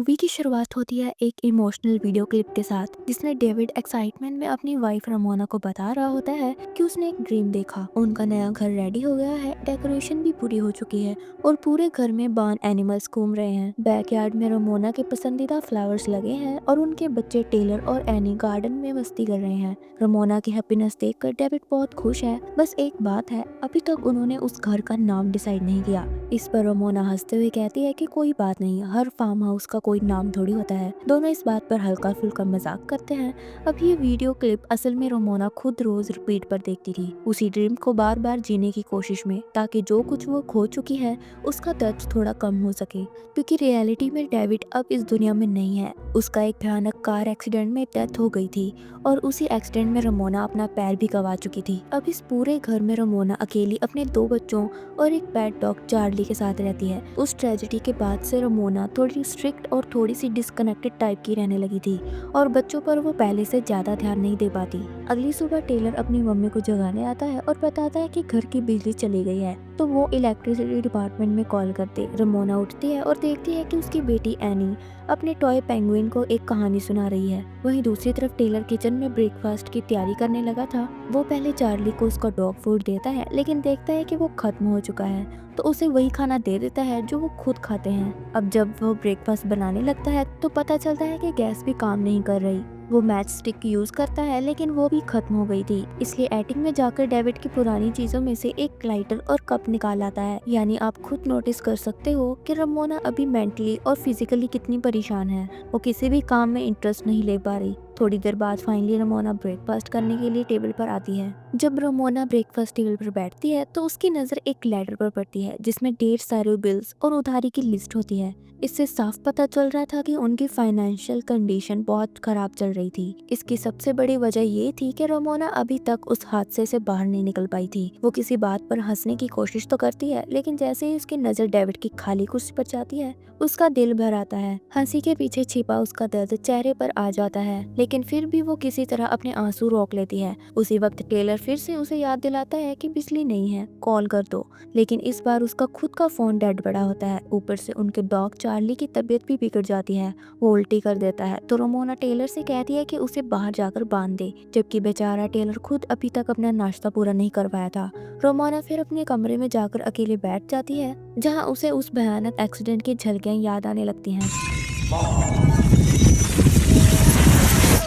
Movie की शुरुआत होती है एक इमोशनल वीडियो क्लिप के साथ, जिसमें डेविड एक्साइटमेंट में अपनी वाइफ रमोना को बता रहा होता है कि उसने एक ड्रीम देखा। उनका नया घर रेडी हो गया है, डेकोरेशन भी पूरी हो चुकी है और पूरे घर में बार्न एनिमल्स घूम रहे हैं। बैकयार्ड में रमोना के पसंदीदा फ्लावर्स लगे हैं और उनके बच्चे टेलर और एनी गार्डन में मस्ती कर रहे हैं। रमोना की हैप्पीनेस देखकर डेविड बहुत खुश है। बस एक बात है, अभी तक उन्होंने उस घर का नाम डिसाइड नहीं किया। इस पर रमोना हंसते हुए कहती है कि कोई बात नहीं, हर फार्म हाउस का कोई नाम थोड़ी होता है। दोनों इस बात पर हल्का फुल्का मजाक करते हैं। अब ये वीडियो क्लिप असल में रमोना खुद रोज रिपीट पर देखती थी, उसी ड्रीम को बार बार जीने की कोशिश में, ताकि जो कुछ वो खो चुकी है उसका दर्द थोड़ा कम हो सके। क्योंकि रियलिटी में डेविड अब इस दुनिया में नहीं है। उसका एक भयानक कार एक्सीडेंट में डेथ हो गई थी और उसी एक्सीडेंट में रमोना अपना पैर भी गंवा चुकी थी। अब इस पूरे घर में रमोना अकेली अपने 2 बच्चों और एक पेट डॉग चार्ली के साथ रहती है। उस ट्रेजेडी के बाद से रमोना थोड़ी स्ट्रिक्ट और थोड़ी सी डिस्कनेक्टेड टाइप की रहने लगी थी और बच्चों पर वो पहले से ज्यादा ध्यान नहीं दे पाती। अगली सुबह टेलर अपनी मम्मी को जगाने आता है और बताता है कि घर की बिजली चली गई है। तो वो इलेक्ट्रिसिटी डिपार्टमेंट में कॉल करते रमोना उठती है और देखती है कि उसकी बेटी एनी अपने टॉय पेंगुइन को एक कहानी सुना रही है। वहीं दूसरी तरफ टेलर किचन में ब्रेकफास्ट की तैयारी करने लगा था। वो पहले चार्ली को उसका डॉग फूड देता है, लेकिन देखता है कि वो खत्म हो चुका है, तो उसे वही खाना दे देता है जो वो खुद खाते हैं। अब जब वो ब्रेकफास्ट बनाने लगता है तो पता चलता है कि गैस भी काम नहीं कर रही। वो मैच स्टिक यूज करता है, लेकिन वो भी खत्म हो गई थी। इसलिए एटिंग में जाकर डेविड की पुरानी चीजों में से एक लाइटर और कप निकाल आता है। यानी आप खुद नोटिस कर सकते हो कि रमोना अभी मेंटली और फिजिकली कितनी परेशान है। वो किसी भी काम में इंटरेस्ट नहीं ले पा रही। थोड़ी देर बाद फाइनली रमोना ब्रेकफास्ट करने के लिए टेबल पर आती है। जब रमोना ब्रेकफास्ट टेबल पर बैठती है तो उसकी नजर एक लेटर पर पड़ती है, जिसमें ढेर सारे बिल्स और उधारी की लिस्ट होती है। इससे साफ पता चल रहा था कि उनकी फाइनेंशियल कंडीशन बहुत खराब चल रही थी। इसकी सबसे बड़ी वजह ये थी कि रमोना अभी तक उस हादसे से बाहर नहीं निकल पाई थी। वो किसी बात पर हंसने की कोशिश तो करती है, लेकिन जैसे ही उसकी नजर डेविड की खाली कुर्सी पर जाती है, उसका दिल भर आता है। हंसी के पीछे छिपा उसका दर्द चेहरे पर आ जाता है, लेकिन फिर भी वो किसी तरह अपने आंसू रोक लेती है। उसी वक्त टेलर फिर से उसे याद दिलाता है कि बिजली नहीं है, कॉल कर दो। लेकिन इस बार उसका खुद का फोन डेड पड़ा होता है। ऊपर से उनके डॉग चार्ली की तबीयत भी बिगड़ जाती है। वो उल्टी कर देता है तो रमोना टेलर से कहती है कि उसे बाहर जाकर बांध दे, जबकि बेचारा टेलर खुद अभी तक अपना नाश्ता पूरा नहीं कर पाया था। रमोना फिर अपने कमरे में जाकर अकेले बैठ जाती है, जहाँ उसे उस भयानक एक्सीडेंट की झलकियां याद आने लगती हैं।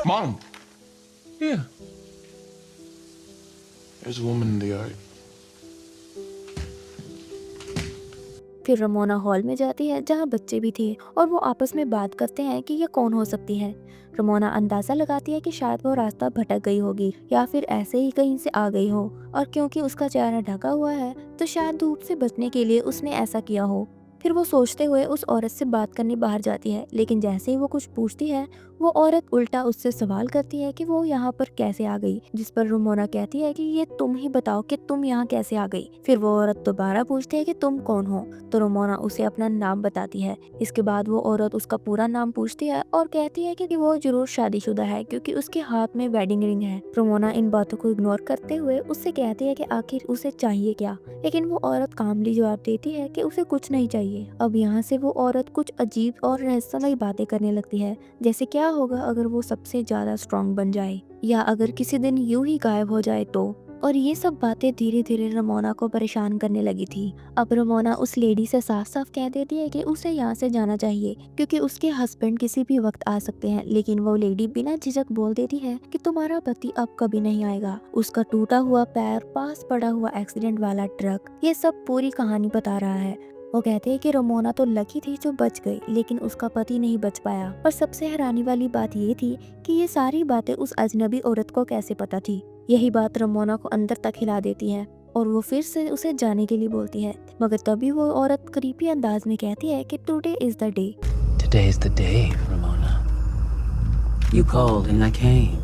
Mom! Yeah. There's a woman in the yard. फिर रमोना हॉल में जाती है, जहाँ बच्चे भी थे, और वो आपस में बात करते हैं कि ये कौन हो सकती है। रमोना अंदाजा लगाती है कि शायद वो रास्ता भटक गई होगी या फिर ऐसे ही कहीं से आ गई हो, और क्योंकि उसका चेहरा ढका हुआ है तो शायद धूप से बचने के लिए उसने ऐसा किया हो। फिर वो सोचते हुए उस औरत से बात करने बाहर जाती है, लेकिन जैसे ही वो कुछ पूछती है, वो औरत उल्टा उससे सवाल करती है कि वो यहाँ पर कैसे आ गई, जिस पर रमोना कहती है कि ये तुम ही बताओ कि तुम यहाँ कैसे आ गई। फिर वो औरत दोबारा पूछती है कि तुम कौन हो, तो रमोना उसे अपना नाम बताती है। इसके बाद वो औरत उसका पूरा नाम पूछती है और कहती है कि वो जरूर शादीशुदा है, क्योंकि उसके हाथ में वेडिंग रिंग है। रमोना इन बातों को इग्नोर करते हुए उससे कहती है कि आखिर उसे चाहिए क्या, लेकिन वो औरत कामली जवाब देती है कि उसे कुछ नहीं चाहिए। अब यहाँ से वो औरत कुछ अजीब और रहस्यमयी बातें करने लगती है, जैसे क्या होगा अगर वो सबसे ज्यादा स्ट्रॉन्ग बन जाए, या अगर किसी दिन यूं ही गायब हो जाए तो। और ये सब बातें धीरे धीरे रमोना को परेशान करने लगी थी। अब रमोना उस लेडी से साफ साफ कह देती है कि उसे यहाँ से जाना चाहिए, क्योंकि उसके हस्बैंड किसी भी वक्त आ सकते हैं। लेकिन वो लेडी बिना झिझक बोल देती है कि तुम्हारा पति अब कभी नहीं आएगा। उसका टूटा हुआ पैर, पास पड़ा हुआ एक्सीडेंट वाला ट्रक, ये सब पूरी कहानी बता रहा है। वो कहते हैं कि रमोना तो लकी थी जो बच गई, लेकिन उसका पति नहीं बच पाया। और सबसे हैरानी वाली बात ये थी कि ये सारी बातें उस अजनबी औरत को कैसे पता थी। यही बात रमोना को अंदर तक हिला देती है और वो फिर से उसे जाने के लिए बोलती है, मगर तभी वो औरत करीबी अंदाज में कहती है कि today is the day. Today is the day, Ramona. You called and I came.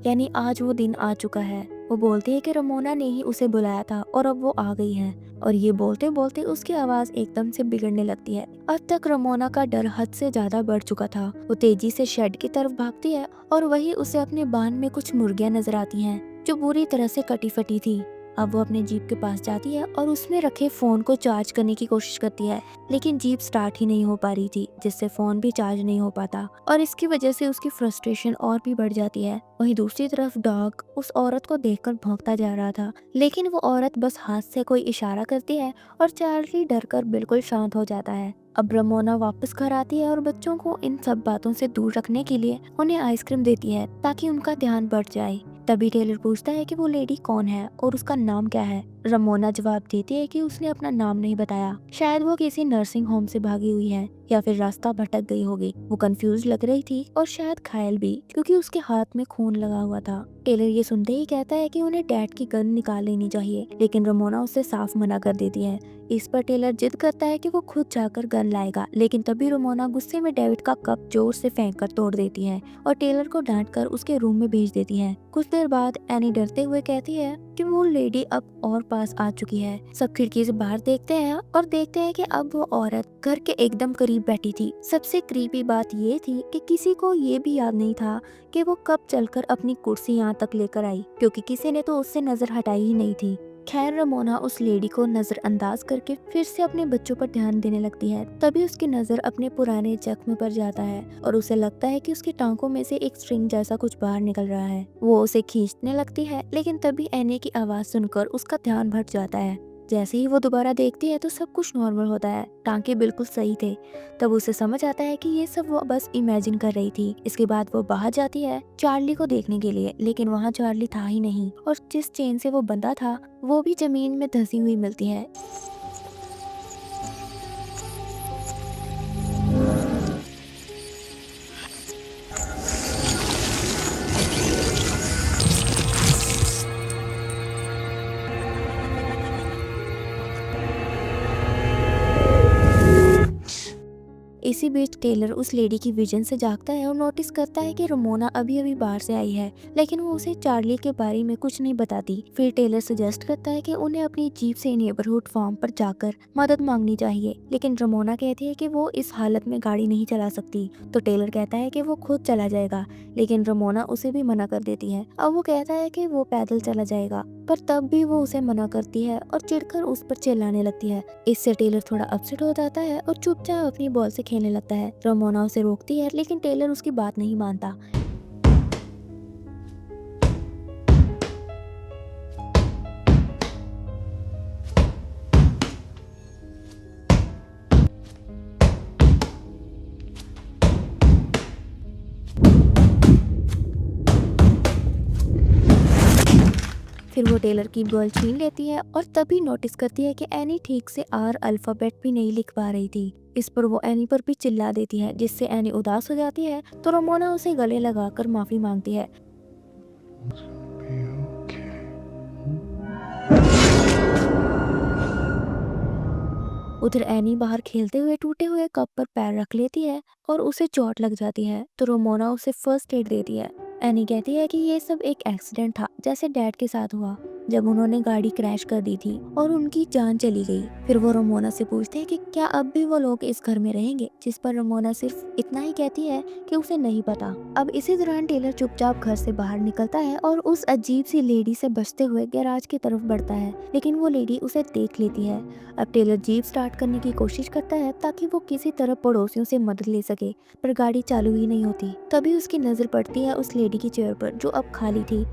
यानी आज वो दिन आ चुका है। वो बोलती है कि रमोना ने ही उसे बुलाया था और अब वो आ गई है। और ये बोलते बोलते उसकी आवाज एकदम से बिगड़ने लगती है। अब तक रमोना का डर हद से ज्यादा बढ़ चुका था। वो तेजी से शेड की तरफ भागती है और वही उसे अपने बान में कुछ मुर्गियां नजर आती हैं, जो बुरी तरह से कटी फटी थी। अब वो अपने जीप के पास जाती है और उसमें रखे फोन को चार्ज करने की कोशिश करती है, लेकिन जीप स्टार्ट ही नहीं हो पा रही थी, जिससे फोन भी चार्ज नहीं हो पाता और इसकी वजह से उसकी फ्रस्ट्रेशन और भी बढ़ जाती है। वहीं दूसरी तरफ डॉग उस औरत को देखकर भौंकता जा रहा था, लेकिन वो औरत बस हाथ से कोई इशारा करती है और चार्ली डरकर बिल्कुल शांत हो जाता है। अब रमोना वापस घर आती है और बच्चों को इन सब बातों से दूर रखने के लिए उन्हें आइसक्रीम देती है ताकि उनका ध्यान बढ़ जाए। तभी टेलर पूछता है कि वो लेडी कौन है और उसका नाम क्या है। रमोना जवाब देती है कि उसने अपना नाम नहीं बताया, शायद वो किसी नर्सिंग होम से भागी हुई है या फिर रास्ता भटक गई होगी। वो कंफ्यूज लग रही थी और शायद घायल भी, क्योंकि उसके हाथ में खून लगा हुआ था। टेलर ये सुनते ही कहता है कि उन्हें डैड की गन निकाल लेनी चाहिए, लेकिन रमोना उससे साफ मना कर देती है। इस पर टेलर जिद करता है कि वो खुद जाकर गन लाएगा, लेकिन तभी रमोना गुस्से में डेविड का कप जोर से फेंक कर तोड़ देती है और टेलर को डांट कर उसके रूम में भेज देती है। कुछ देर बाद एनी डरते हुए कहती है कि वो लेडी अब और पास आ चुकी है। सब खिड़की से बाहर देखते हैं और देखते हैं कि अब वो औरत घर के एकदम करीब बैठी थी। सबसे क्रीपी बात ये थी कि किसी को ये भी याद नहीं था कि वो कब चलकर अपनी कुर्सी यहाँ तक लेकर आई, क्योंकि किसी ने तो उससे नजर हटाई ही नहीं थी। खैर रमोना उस लेडी को नजरअंदाज करके फिर से अपने बच्चों पर ध्यान देने लगती है। तभी उसकी नजर अपने पुराने जख्म पर जाता है और उसे लगता है कि उसकी टांगों में से एक स्ट्रिंग जैसा कुछ बाहर निकल रहा है। वो उसे खींचने लगती है, लेकिन तभी एनी की आवाज सुनकर उसका ध्यान भट जाता है। जैसे ही वो दोबारा देखती है तो सब कुछ नॉर्मल होता है, टांके बिल्कुल सही थे। तब उसे समझ आता है कि ये सब वो बस इमेजिन कर रही थी। इसके बाद वो बाहर जाती है चार्ली को देखने के लिए, लेकिन वहाँ चार्ली था ही नहीं और जिस चेन से वो बंधा था वो भी जमीन में धंसी हुई मिलती है। इसी बीच टेलर उस लेडी की विजन से जागता है और नोटिस करता है कि रमोना अभी अभी बाहर से आई है, लेकिन वो उसे चार्ली के बारे में कुछ नहीं बताती। फिर टेलर सजेस्ट करता है कि उन्हें अपनी जीप से नेबरहुड फार्म पर जाकर मदद मांगनी चाहिए, लेकिन रमोना कहती है कि वो इस हालत में गाड़ी नहीं चला सकती। तो टेलर कहता है कि वो खुद चला जाएगा, लेकिन रमोना उसे भी मना कर देती है। अब वो कहता है कि वो पैदल चला जाएगा, पर तब भी वो उसे मना करती है और चिढ़कर उस पर चिल्लाने लगती है। इससे टेलर थोड़ा अपसेट हो जाता है और चुपचाप अपनी बॉल से खेलने लगता है। रमोना उसे रोकती है, लेकिन टेलर उसकी बात नहीं मानता। फिर वो टेलर की बॉल छीन लेती है और तभी नोटिस करती है कि एनी ठीक से आर अल्फाबेट भी नहीं लिख पा रही थी। इस पर वो एनी पर भी चिल्ला देती है, जिससे एनी उदास हो जाती है। तो रमोना उसे गले लगाकर माफी मांगती है। Be okay. उधर एनी बाहर खेलते हुए टूटे हुए कप पर पैर रख लेती है और उसे चोट लग जाती है। तो रमोना उसे फर्स्ट एड देती है। एनी कहती है कि ये सब एक एक्सीडेंट था, जैसे डैड के साथ हुआ जब उन्होंने गाड़ी क्रैश कर दी थी और उनकी जान चली गई। फिर वो रमोना से पूछते हैं कि क्या अब भी वो लोग इस घर में रहेंगे, जिस पर रमोना सिर्फ इतना ही कहती है कि उसे नहीं पता। अब इसी दौरान टेलर चुपचाप घर से बाहर निकलता है और उस अजीब सी लेडी से बचते हुए गैराज की तरफ बढ़ता है, लेकिन वो लेडी उसे देख लेती है। अब टेलर जीप स्टार्ट करने की कोशिश करता है ताकि वो किसी तरह पड़ोसियों से मदद ले सके, पर गाड़ी चालू ही नहीं होती। तभी उसकी नजर पड़ती है उस लेडी की चेयर पर, जो अब खाली थी।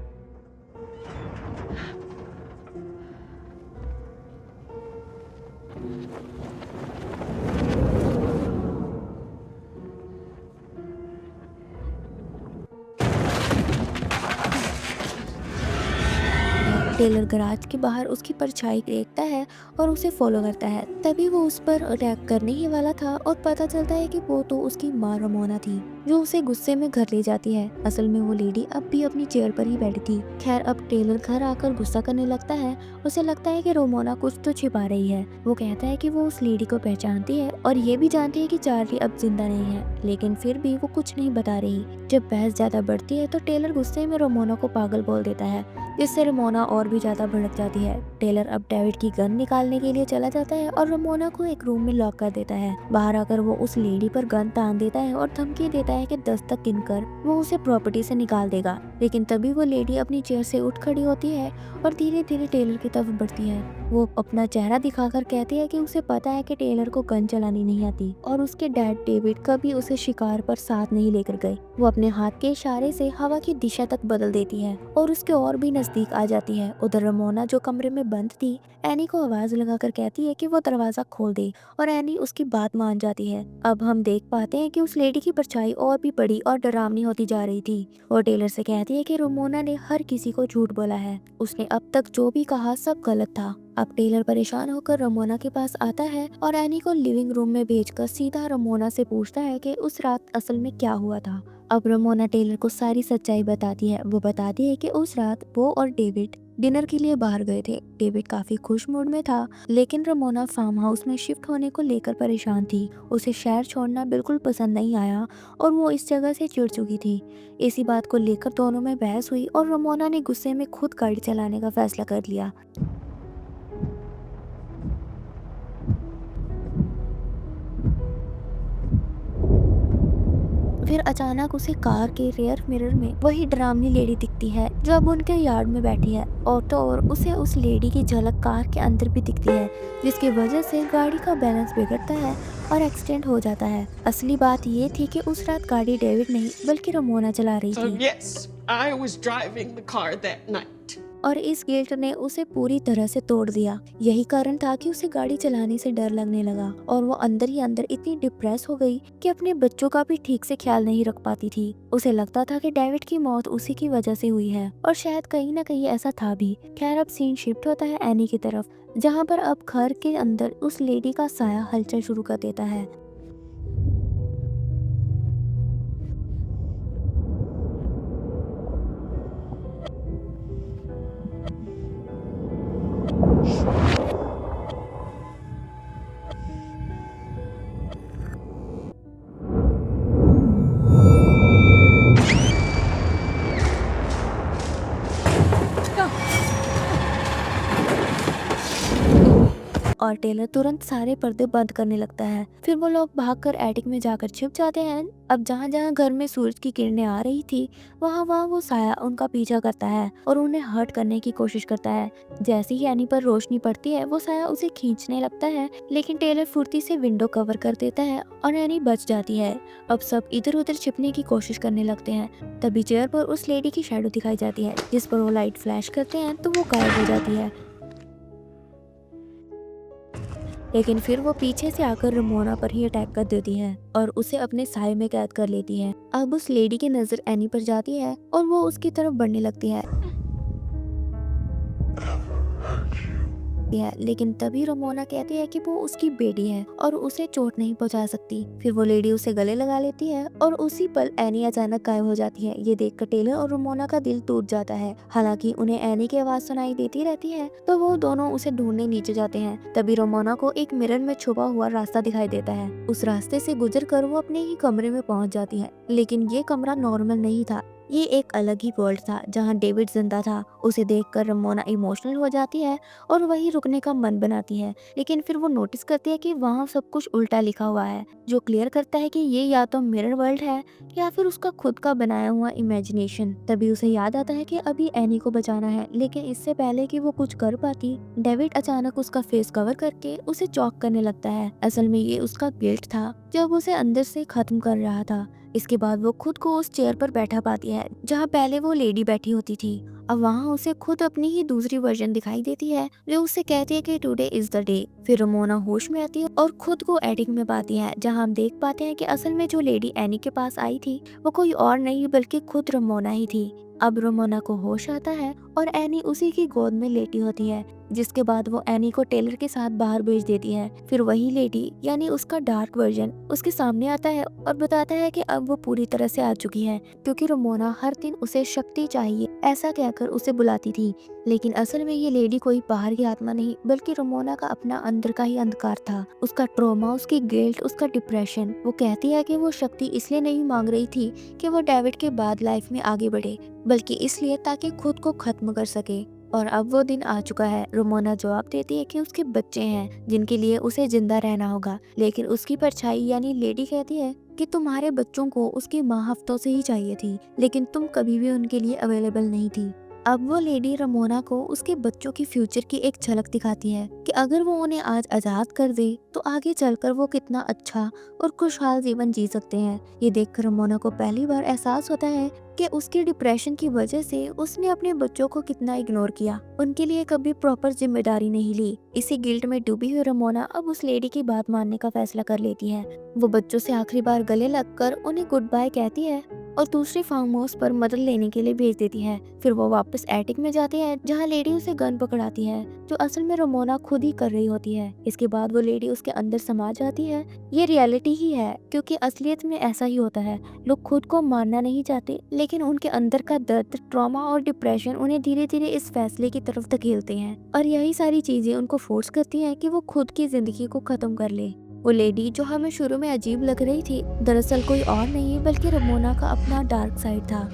टेलर गराज के बाहर उसकी परछाई देखता है और उसे फॉलो करता है। तभी वो उस पर अटैक करने ही वाला था और पता चलता है कि वो तो उसकी माँ रमोना थी, जो उसे गुस्से में घर ले जाती है। असल में वो लेडी अब भी अपनी चेयर पर ही बैठी थी। खैर अब टेलर घर आकर गुस्सा करने लगता है। उसे लगता है कि रमोना कुछ तो छिपा रही है। वो कहता है कि वो उस लेडी को पहचानती है और ये भी जानती है कि चार्ली अब जिंदा नहीं है, लेकिन फिर भी वो कुछ नहीं बता रही। जब बहस ज्यादा बढ़ती है तो टेलर गुस्से में रमोना को पागल बोल देता है, जिससे रमोना और भी ज्यादा भड़क जाती है। टेलर अब डेविड की गन निकालने के लिए चला जाता है और रमोना को एक रूम में लॉक कर देता है। बाहर आकर वो उस लेडी पर गन तान देता है और धमकी देता है कि दस्तक गिनकर वो उसे प्रॉपर्टी से निकाल देगा, लेकिन तभी वो लेडी अपनी चेयर से उठ खड़ी होती है और धीरे धीरे टेलर की तरफ बढ़ती है। वो अपना चेहरा दिखाकर कहती है कि उसे पता है कि टेलर को गन चलानी नहीं आती और उसके डैड डेविड कभी उसे शिकार पर साथ नहीं लेकर गए। वो अपने हाथ के इशारे से हवा की दिशा तक बदल देती है और उसके और भी नजदीक आ जाती है। उधर रमोना जो कमरे में बंद थी एनी को आवाज लगाकर कहती है कि वो दरवाजा खोल दे और एनी उसकी बात मान जाती है। अब हम देख पाते हैं कि उस लेडी की परछाई और भी बड़ी और डरावनी होती जा रही थी और टेलर से कहती है कि रमोना ने हर किसी को झूठ बोला है, उसने अब तक जो भी कहा सब गलत था। अब टेलर परेशान होकर रमोना के पास आता है और एनी को लिविंग रूम में भेजकर सीधा रमोना से पूछता है कि उस रात असल में क्या हुआ था। अब रमोना टेलर को सारी सच्चाई बताती है। वो बताती है कि उस रात वो और डेविड डिनर के लिए बाहर गए थे। डेविड काफी खुश मूड में था, लेकिन रमोना फार्म हाउस में शिफ्ट होने को लेकर परेशान थी। उसे शहर छोड़ना बिल्कुल पसंद नहीं आया और वो इस जगह से चिढ़ चुकी थी। इसी बात को लेकर दोनों में बहस हुई और रमोना ने गुस्से में खुद गाड़ी चलाने का फैसला कर लिया। फिर अचानक उसे कार के रियर मिरर में वही डरावनी लेडी दिखती है जो अब उनके यार्ड में बैठी है और तो और उसे उस लेडी की झलक कार के अंदर भी दिखती है, जिसकी वजह से गाड़ी का बैलेंस बिगड़ता है और एक्सीडेंट हो जाता है। असली बात ये थी कि उस रात गाड़ी डेविड नहीं बल्कि रमोना चला रही So थी yes, I was driving the car that night. और इस गिल्ट ने उसे पूरी तरह से तोड़ दिया। यही कारण था कि उसे गाड़ी चलाने से डर लगने लगा और वो अंदर ही अंदर इतनी डिप्रेस हो गई कि अपने बच्चों का भी ठीक से ख्याल नहीं रख पाती थी। उसे लगता था कि डेविड की मौत उसी की वजह से हुई है और शायद कहीं ना कहीं ऐसा था भी। खैर अब सीन शिफ्ट होता है एनी की तरफ, जहाँ पर अब घर के अंदर उस लेडी का साया हलचल शुरू कर देता है। और टेलर तुरंत सारे पर्दे बंद करने लगता है। फिर वो लोग भागकर एटिक में जाकर छिप जाते हैं। अब जहाँ जहाँ घर में सूरज की किरणें आ रही थी वहाँ वहाँ वो साया उनका पीछा करता है और उन्हें हर्ट करने की कोशिश करता है। जैसे ही एनी पर रोशनी पड़ती है वो साया उसे खींचने लगता है, लेकिन टेलर फुर्ती से विंडो कवर कर देता है और एनी बच जाती है। अब सब इधर उधर छिपने की कोशिश करने लगते हैं। तभी चेयर पर उस लेडी की शैडो दिखाई जाती है, जिस पर वो लाइट फ्लैश करते हैं तो वो गायब हो जाती है। लेकिन फिर वो पीछे से आकर रमोना पर ही अटैक कर देती है और उसे अपने साये में कैद कर लेती है। अब उस लेडी की नजर एनी पर जाती है और वो उसकी तरफ बढ़ने लगती है, लेकिन तभी रमोना कहती है कि वो उसकी बेटी है और उसे चोट नहीं पहुंचा सकती। फिर वो लेडी उसे गले लगा लेती है और उसी पल एनी अचानक गायब हो जाती है। ये देखकर टेलर और रमोना का दिल टूट जाता है। हालांकि उन्हें एनी की आवाज सुनाई देती रहती है तो वो दोनों उसे ढूंढने नीचे जाते हैं। तभी रमोना को एक मिरर में छुपा हुआ रास्ता दिखाई देता है। उस रास्ते से गुजर कर वो अपने ही कमरे में पहुंच जाती है, लेकिन ये कमरा नॉर्मल नहीं था। ये एक अलग ही वर्ल्ड था जहाँ डेविड जिंदा था। उसे देखकर रमोना इमोशनल हो जाती है और वहीं रुकने का मन बनाती है, लेकिन फिर वो नोटिस करती है कि वहाँ सब कुछ उल्टा लिखा हुआ है, जो क्लियर करता है कि ये या तो मिरर वर्ल्ड है या फिर उसका खुद का बनाया हुआ इमेजिनेशन। तभी उसे याद आता है कि अभी एनी को बचाना है, लेकिन इससे पहले कि वो कुछ कर पाती डेविड अचानक उसका फेस कवर करके उसे चॉक करने लगता है। असल में ये उसका गिल्ट था जब उसे अंदर से खत्म कर रहा था। इसके बाद वो खुद को उस चेयर पर बैठा पाती है जहाँ पहले वो लेडी बैठी होती थी। अब वहाँ उसे खुद अपनी ही दूसरी वर्जन दिखाई देती है जो उससे कहती है कि टुडे इज द डे। फिर रमोना होश में आती है और खुद को एटिक में पाती है, जहाँ हम देख पाते हैं कि असल में जो लेडी एनी के पास आई थी वो कोई और नहीं बल्कि खुद रमोना ही थी। अब रमोना को होश आता है और एनी उसी की गोद में लेटी होती है, जिसके बाद वो एनी को टेलर के साथ बाहर भेज देती है। फिर वही लेडी यानी उसका डार्क वर्जन उसके सामने आता है और बताता है कि अब वो पूरी तरह से आ चुकी है, क्योंकि रमोना हर दिन उसे शक्ति चाहिए ऐसा कहकर उसे बुलाती थी। लेकिन असल में ये लेडी कोई बाहर की आत्मा नहीं बल्कि रमोना का अपना अंदर का ही अंधकार था। उसका ट्रॉमा, उसकी गिल्ट, उसका डिप्रेशन। वो कहती है कि वो शक्ति इसलिए नहीं मांग रही थी कि वो डेविड के बाद लाइफ में आगे बढ़े, बल्कि इसलिए ताकि खुद को खत्म कर सके। और अब वो दिन आ चुका है। रमोना जवाब देती है कि उसके बच्चे हैं जिनके लिए उसे जिंदा रहना होगा, लेकिन उसकी परछाई यानी लेडी कहती है कि तुम्हारे बच्चों को उसकी माँ हफ्तों से ही चाहिए थी, लेकिन तुम कभी भी उनके लिए अवेलेबल नहीं थी। अब वो लेडी रमोना को उसके बच्चों की फ्यूचर की एक झलक दिखाती है कि अगर वो उन्हें आज आज़ाद कर दे तो आगे चलकर वो कितना अच्छा और खुशहाल जीवन जी सकते हैं। ये देखकर रमोना को पहली बार एहसास होता है कि उसके डिप्रेशन की वजह से उसने अपने बच्चों को कितना इग्नोर किया, उनके लिए कभी प्रॉपर जिम्मेदारी नहीं ली। इसी गिल्ट में डूबी हुई रमोना अब उस लेडी की बात मानने का फैसला कर लेती है। वो बच्चों से आखिरी बार गले लगकर उन्हें गुड बाय कहती है और दूसरे फार्म हाउस पर मदद लेने के लिए भेज देती है। फिर वो वापस एटिक में जाती है जहाँ लेडी उसे गन पकड़ाती है, जो असल में रमोना खुद ही कर रही होती है। इसके बाद वो लेडी उसके अंदर समा जाती है। ये रियलिटी ही है, क्योंकि असलियत में ऐसा ही होता है। लोग खुद को मानना नहीं चाहते, लेकिन उनके अंदर का दर्द, ट्रॉमा और डिप्रेशन उन्हें धीरे धीरे इस फैसले की तरफ धकेलते हैं, और यही सारी चीजें उनको फोर्स करती हैं कि वो खुद की जिंदगी को खत्म कर ले। वो लेडी जो हमें शुरू में अजीब लग रही थी, दरअसल कोई और नहीं बल्कि रमोना का अपना डार्क साइड था।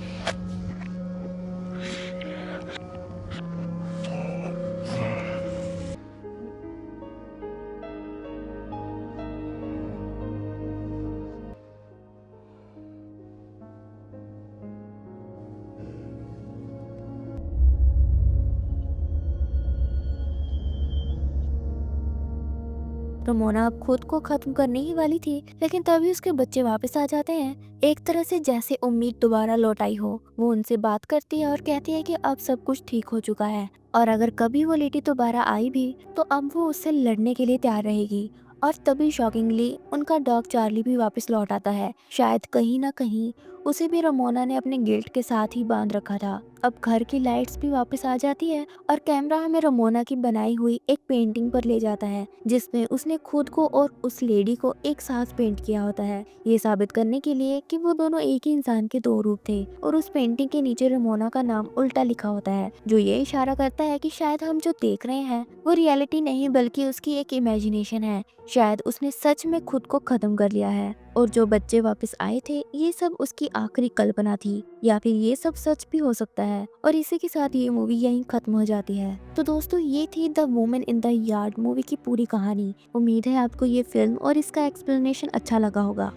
रमोना अब खुद को खत्म करने ही वाली थी, लेकिन तभी उसके बच्चे वापस आ जाते हैं, एक तरह से जैसे उम्मीद दोबारा लौट आई हो। वो उनसे बात करती है और कहती है कि अब सब कुछ ठीक हो चुका है, और अगर कभी वो लेडी दोबारा आई भी तो अब वो उससे लड़ने के लिए तैयार रहेगी। और तभी शॉकिंगली उनका डॉग चार्ली भी वापस लौट आता है। शायद कहीं ना कहीं उसे भी रमोना ने अपने गिल्ट के साथ ही बांध रखा था। अब घर की लाइट्स भी वापस आ जाती है और कैमरा हमें रमोना की बनाई हुई एक पेंटिंग पर ले जाता है, जिसमें उसने खुद को और उस लेडी को एक साथ पेंट किया होता है, ये साबित करने के लिए कि वो दोनों एक ही इंसान के दो रूप थे। और उस पेंटिंग के नीचे रमोना का नाम उल्टा लिखा होता है, जो ये इशारा करता है कि शायद हम जो देख रहे हैं वो रियलिटी नहीं बल्कि उसकी एक इमेजिनेशन है। शायद उसने सच में खुद को खत्म कर लिया है, और जो बच्चे वापस आए थे ये सब उसकी आखिरी कल्पना थी, या फिर ये सब सच भी हो सकता है। और इसी के साथ ये मूवी यहीं खत्म हो जाती है। तो दोस्तों, ये थी the woman in the yard movie की पूरी कहानी। उम्मीद है आपको ये फिल्म और इसका एक्सप्लेनेशन अच्छा लगा होगा।